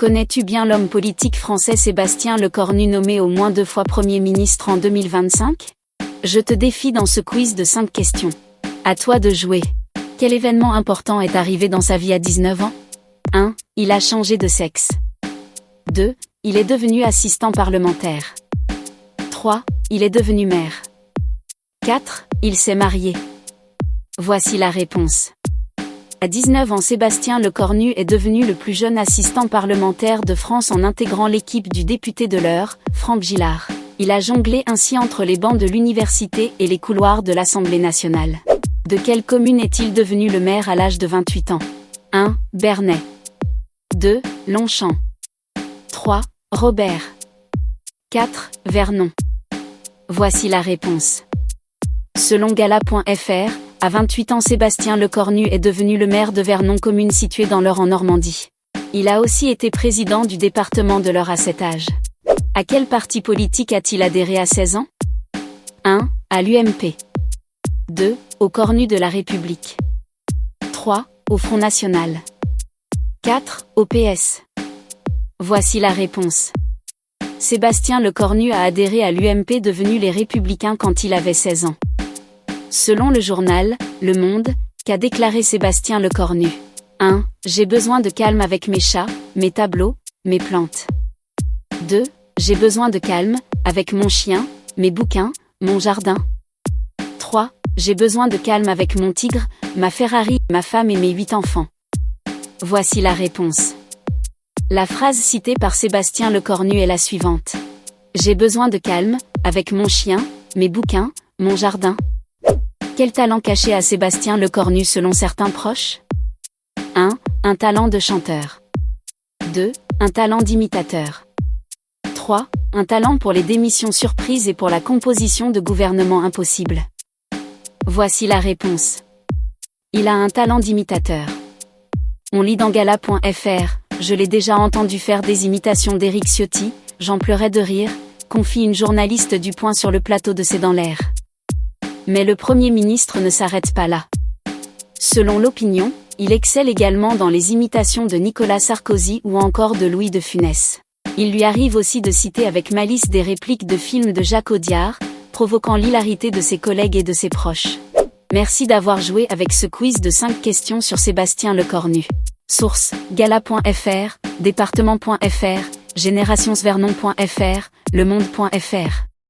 Connais-tu bien l'homme politique français Sébastien Lecornu nommé au moins 2 fois Premier ministre en 2025? Je te défie dans ce quiz de 5 questions. À toi de jouer. Quel événement important est arrivé dans sa vie à 19 ans? 1. Il a changé de sexe. 2. Il est devenu assistant parlementaire. 3. Il est devenu maire. 4. Il s'est marié. Voici la réponse. À 19 ans, Sébastien Lecornu est devenu le plus jeune assistant parlementaire de France en intégrant l'équipe du député de l'Eure, Franck Gillard. Il a jonglé ainsi entre les bancs de l'université et les couloirs de l'Assemblée nationale. De quelle commune est-il devenu le maire à l'âge de 28 ans? 1. Bernay. 2. Longchamp. 3. Robert. 4. Vernon. Voici la réponse. Selon Gala.fr, à 28 ans Sébastien Lecornu est devenu le maire de Vernon, commune située dans l'Eure en Normandie. Il a aussi été président du département de l'Eure à cet âge. À quel parti politique a-t-il adhéré à 16 ans? 1. À l'UMP. 2. Au Cornu de la République. 3. Au Front National. 4. Au PS. Voici la réponse. Sébastien Lecornu a adhéré à l'UMP devenu les Républicains quand il avait 16 ans. Selon le journal Le Monde, qu'a déclaré Sébastien Lecornu. 1. J'ai besoin de calme avec mes chats, mes tableaux, mes plantes. 2. J'ai besoin de calme, avec mon chien, mes bouquins, mon jardin. 3. J'ai besoin de calme avec mon tigre, ma Ferrari, ma femme et mes 8 enfants. Voici la réponse. La phrase citée par Sébastien Lecornu est la suivante. J'ai besoin de calme, avec mon chien, mes bouquins, mon jardin. Quel talent caché à Sébastien Lecornu selon certains proches? 1. Un talent de chanteur. 2. Un talent d'imitateur. 3. Un talent pour les démissions surprises et pour la composition de gouvernements impossibles. Voici la réponse. Il a un talent d'imitateur. On lit dans Gala.fr, je l'ai déjà entendu faire des imitations d'Éric Ciotti, j'en pleurais de rire, confie une journaliste du Point sur le plateau de C'est dans l'air. Mais le Premier ministre ne s'arrête pas là. Selon l'Opinion, il excelle également dans les imitations de Nicolas Sarkozy ou encore de Louis de Funès. Il lui arrive aussi de citer avec malice des répliques de films de Jacques Audiard, provoquant l'hilarité de ses collègues et de ses proches. Merci d'avoir joué avec ce quiz de 5 questions sur Sébastien Lecornu. Source, Gala.fr, Département.fr, Générationsvernon.fr, Lemonde.fr.